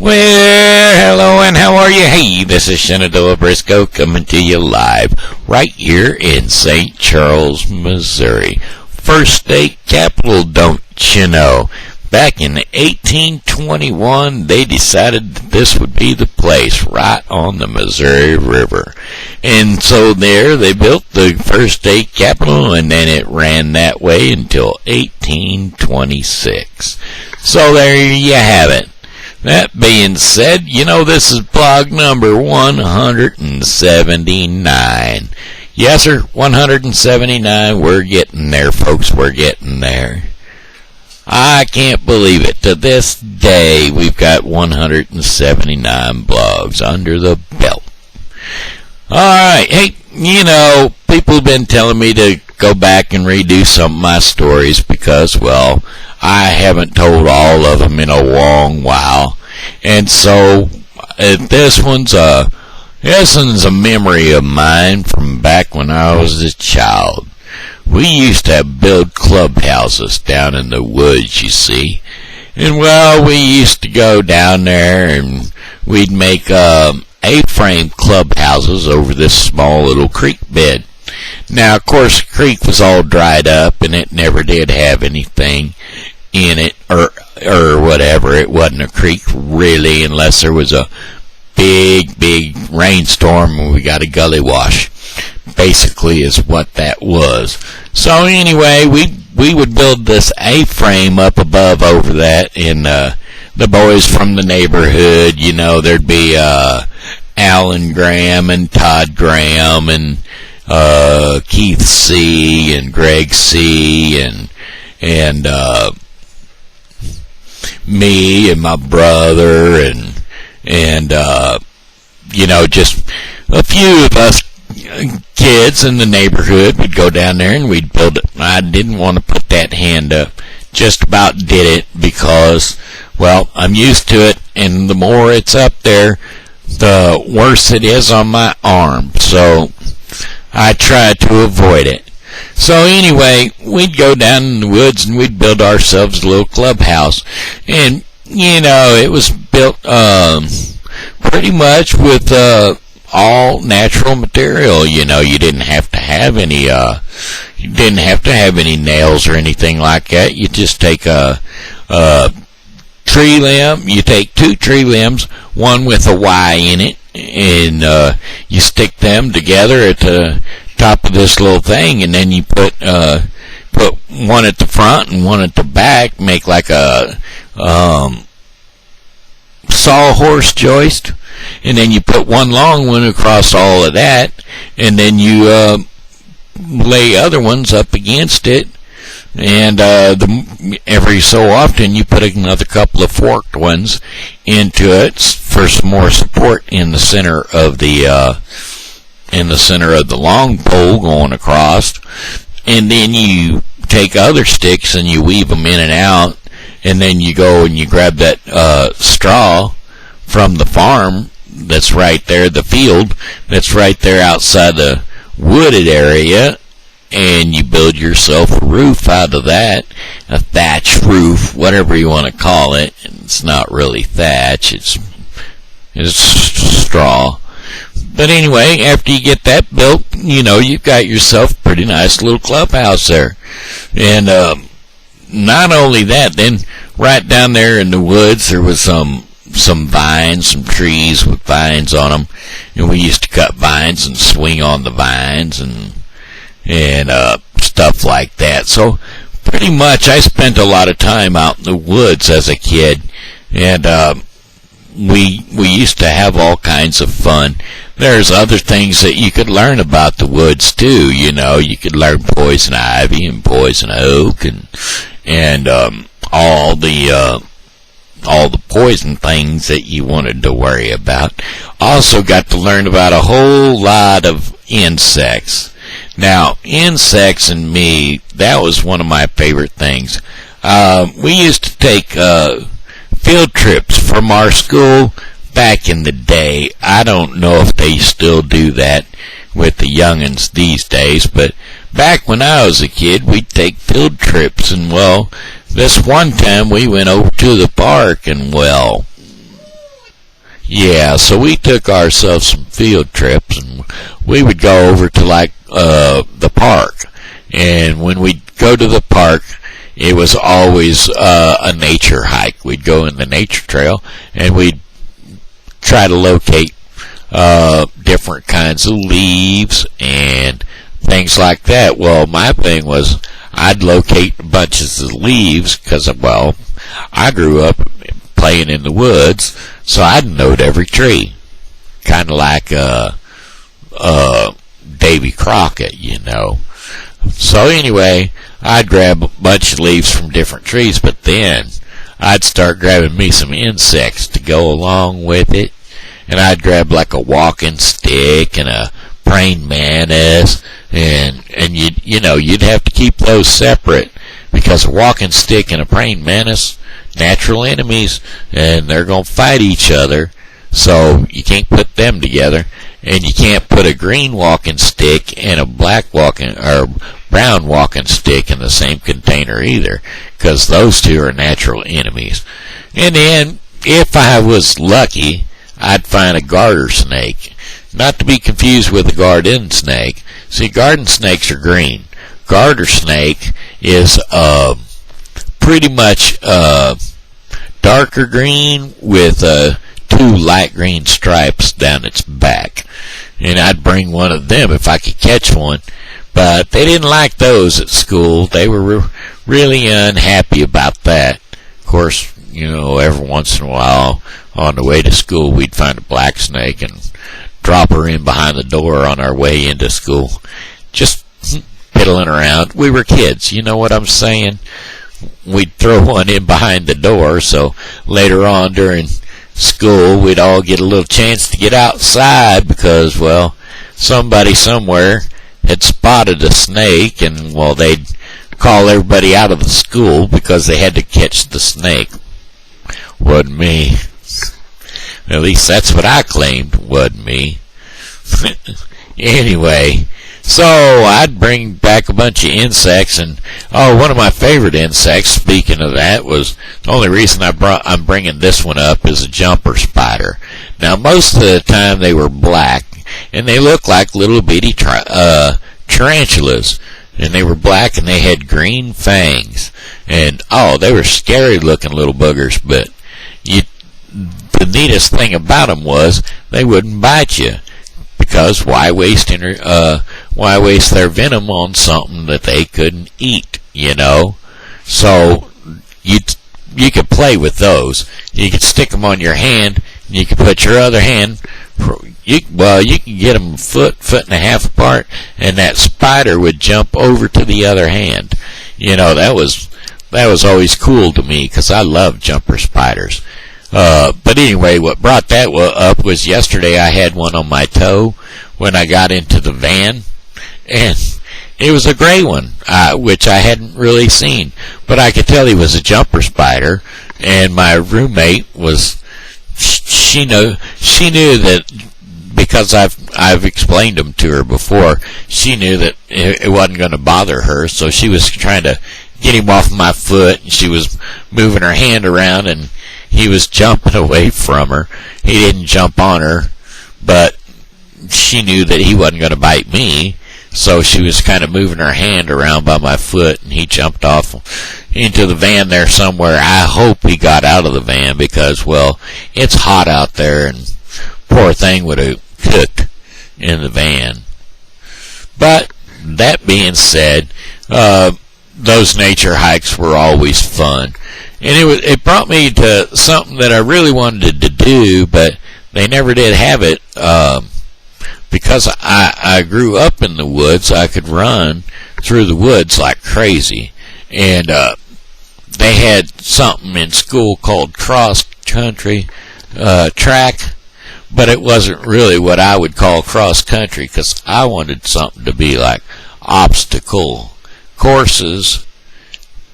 Well, hello and how are you? Hey, this is Shenandoah Briscoe coming to you live right here in St. Charles, Missouri. First state capital, don't you know? Back in 1821, they decided that this would be the place right on the Missouri River. And so there they built the first state capital, and then it ran that way until 1826. So there you have it. That being said, this is blog number 179. Yes, sir, 179. We're getting there, folks. We're getting there. I can't believe it. To this day, we've got 179 blogs under the belt. All right. Hey, people have been telling me to go back and redo some of my stories because, well, I haven't told all of them in a long while. And so this one's a memory of mine from back when I was a child. We used to build clubhouses down in the woods, you see. And, well, we used to go down there and we'd make A-frame clubhouses over this small little creek bed. Now, of course, the creek was all dried up and it never did have anything in it or whatever. It wasn't a creek really unless there was a big rainstorm and we got a gully wash. Basically is what that was. So anyway, we would build this A-frame up above over that, and the boys from the neighborhood, there'd be Alan Graham and Todd Graham and Keith C. and Greg C. and me and my brother and just a few of us kids in the neighborhood would go down there and we'd build it. I didn't want to put that hand up. Just about did it because, well, I'm used to it, and the more it's up there, the worse it is on my arm. So I try to avoid it. So anyway, we'd go down in the woods and we'd build ourselves a little clubhouse. And, it was built pretty much with all natural material. You didn't have to have any nails or anything like that. You just take a tree limb. You take two tree limbs, one with a Y in it, and you stick them together at the top of this little thing, and then you put one at the front and one at the back, make like a sawhorse joist, and then you put one long one across all of that, and then you lay other ones up against it, and every so often you put another couple of forked ones into it for some more support in the center of the long pole going across. And then you take other sticks and you weave them in and out, and then you go and you grab that straw from the farm that's right there, the field that's right there outside the wooded area, and you build yourself a roof out of that, a thatch roof, whatever you want to call it. It's not really thatch, it's straw. But anyway, after you get that built, you've got yourself a pretty nice little clubhouse there. And not only that, then right down there in the woods, there was some vines, some trees with vines on them. And we used to cut vines and swing on the vines and stuff like that. So pretty much I spent a lot of time out in the woods as a kid. And we used to have all kinds of fun. There's other things that you could learn about the woods too. You could learn poison ivy and poison oak and all the poison things that you wanted to worry about. Also got to learn about a whole lot of insects. Now, insects and me, that was one of my favorite things. We used to take field trips from our school back in the day. I don't know if they still do that with the youngins these days, but back when I was a kid, we'd take field trips, and, well, this one time we went over to the park, and, well, Yeah, so we took ourselves some field trips, and we would go over to like the park. And when we'd go to the park, it was always a nature hike. We'd go in the nature trail, and we'd try to locate different kinds of leaves and things like that. Well, my thing was I'd locate bunches of leaves because, well, I grew up playing in the woods, so I'd note every tree, kind of like Davy Crockett, you know. So anyway, I'd grab a bunch of leaves from different trees, but then I'd start grabbing me some insects to go along with it, and I'd grab like a walking stick and a praying mantis, and you'd have to keep those separate because a walking stick and a praying mantis, natural enemies, and they're going to fight each other, so you can't put them together. And you can't put a green walking stick and a black walking or brown walking stick in the same container either, because those two are natural enemies. And then, if I was lucky, I'd find a garter snake, not to be confused with a garden snake. See, garden snakes are green. Garter snake is pretty much darker green with two light green stripes down its back. And I'd bring one of them if I could catch one. But they didn't like those at school. They were really unhappy about that. Of course, every once in a while on the way to school, we'd find a black snake and drop her in behind the door on our way into school. Just piddling around. We were kids, you know what I'm saying? We'd throw one in behind the door, so later on during school we'd all get a little chance to get outside because, well, somebody somewhere had spotted a snake, and, well, they'd call everybody out of the school because they had to catch the snake. Wasn't me. At least that's what I claimed. Wasn't me. Anyway, so I'd bring back a bunch of insects, and one of my favorite insects, speaking of that, was the only reason I'm bringing this one up is a jumper spider. Now, most of the time they were black, and they looked like little bitty tarantulas, and they were black and they had green fangs, and they were scary looking little boogers. But the neatest thing about them was they wouldn't bite you. Because why waste their venom on something that they couldn't eat, So you could play with those. You could stick them on your hand, and you could put your other hand. You can get them foot and a half apart, and that spider would jump over to the other hand. That was always cool to me because I love jumper spiders. But anyway, what brought that up was yesterday I had one on my toe when I got into the van, and it was a gray one, which I hadn't really seen, but I could tell he was a jumper spider. And my roommate she knew that because I've explained them to her before. She knew that it wasn't going to bother her, so she was trying to get him off my foot, and she was moving her hand around, and he was jumping away from her. He didn't jump on her, but she knew that he wasn't going to bite me, so she was kind of moving her hand around by my foot, and he jumped off into the van there somewhere. I hope he got out of the van because, well, it's hot out there, and poor thing would have cooked in the van. But that being said, those nature hikes were always fun. And it brought me to something that I really wanted to do, but they never did have it. Because I grew up in the woods, I could run through the woods like crazy. And they had something in school called cross-country track, but it wasn't really what I would call cross-country because I wanted something to be like obstacle courses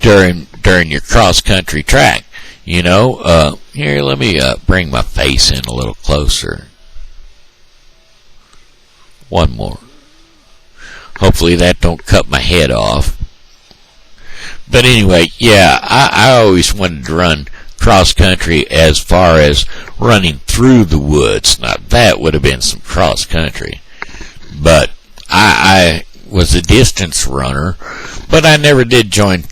during your cross-country track. Here, let me bring my face in a little closer. One more. Hopefully that don't cut my head off. But anyway, yeah, I always wanted to run cross country as far as running through the woods. Now that would have been some cross country. But I was a distance runner, but I never did join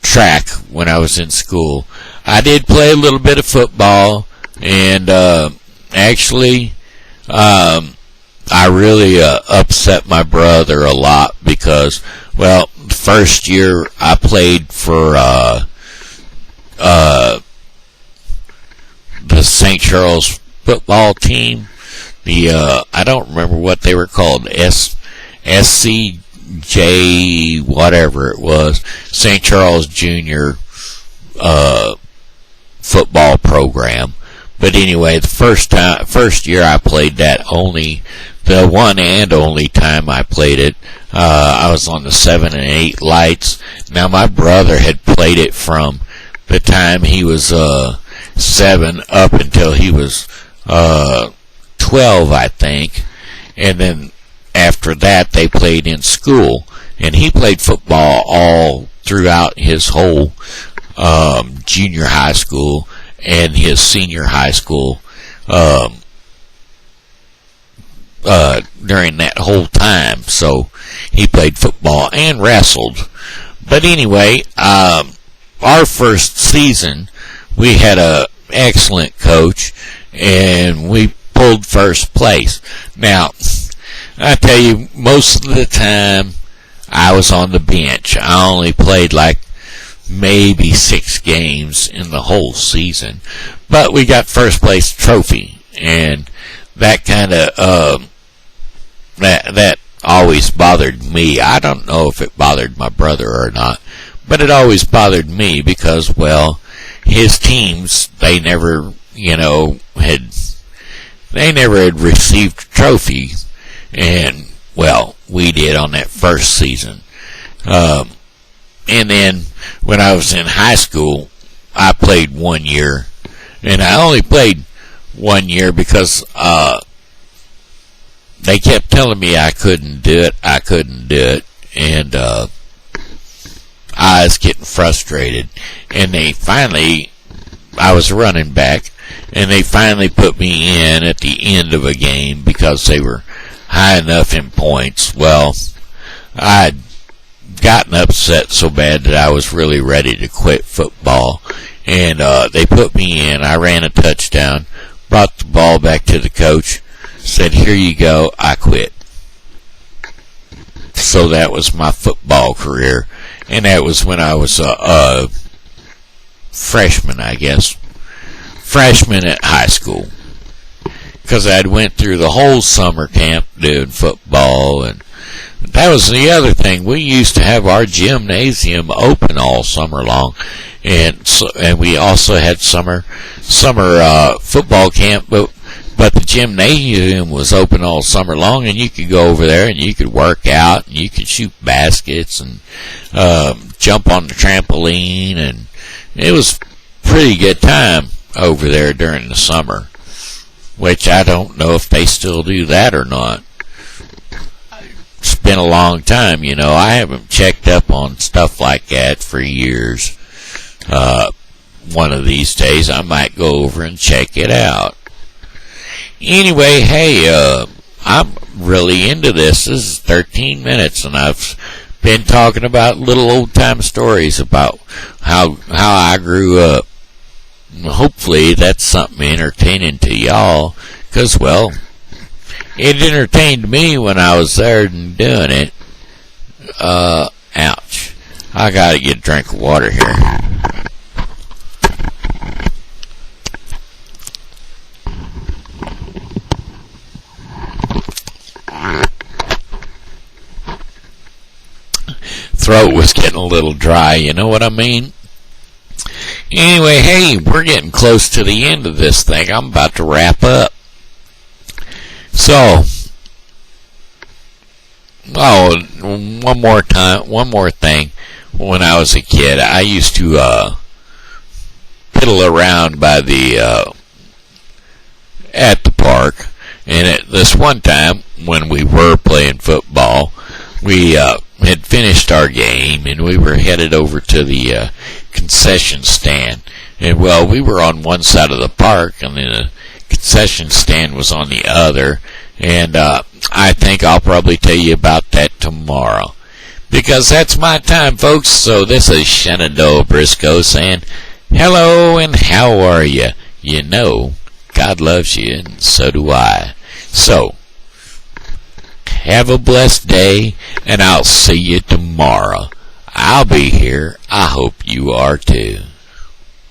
track when I was in school. I did play a little bit of football, and actually I really upset my brother a lot because, well, the first year I played for the St. Charles football team. I don't remember what they were called, SCJ, whatever it was, St. Charles Junior football program. But anyway, the first year I played that, only the one and only time I played it, I was on the 7 and 8 lights. Now my brother had played it from the time he was 7 up until he was 12, I think, and then after that they played in school, and he played football all throughout his whole junior high school and his senior high school during that whole time. So he played football and wrestled. But anyway, our first season we had a excellent coach, and we pulled first place. Now, I tell you, most of the time I was on the bench. I only played like maybe 6 games in the whole season, but we got first place trophy, and that kind of that always bothered me. I don't know if it bothered my brother or not, but it always bothered me because, well, his teams, they never had received a trophy, and, well, we did on that first season. And then when I was in high school, I played 1 year, and I only played 1 year because they kept telling me I couldn't do it, and I was getting frustrated, and I was running back, and they finally put me in at the end of a game because they were high enough in points. Well, I'd gotten upset so bad that I was really ready to quit football, and they put me in. I ran a touchdown, brought the ball back to the coach, said, "Here you go, I quit." So that was my football career, and that was when I was a freshman, I guess. Freshman at high school. Because I'd went through the whole summer camp doing football, and that was the other thing. We used to have our gymnasium open all summer long, and we also had summer football camp, but the gymnasium was open all summer long, and you could go over there and you could work out, and you could shoot baskets and jump on the trampoline, and it was a pretty good time over there during the summer, which I don't know if they still do that or not. It's been a long time, I haven't checked up on stuff like that for years. One of these days I might go over and check it out. Anyway, hey, I'm really into this. This is 13 minutes, and I've been talking about little old-time stories about how I grew up. Hopefully that's something entertaining to y'all, because, well, it entertained me when I was there and doing it. Ouch. I gotta get a drink of water here. Throat was getting a little dry, you know what I mean? Anyway, hey, we're getting close to the end of this thing. I'm about to wrap up. So, one more thing. When I was a kid, I used to piddle around by at the park, and at this one time when we were playing football, we had finished our game, and we were headed over to the concession stand. And well, we were on one side of the park, and the concession stand was on the other. And I think I'll probably tell you about that tomorrow, because that's my time, folks. So this is Shenandoah Briscoe saying hello and how are you? You know, God loves you, and so do I. So, have a blessed day, and I'll see you tomorrow. I'll be here. I hope you are too.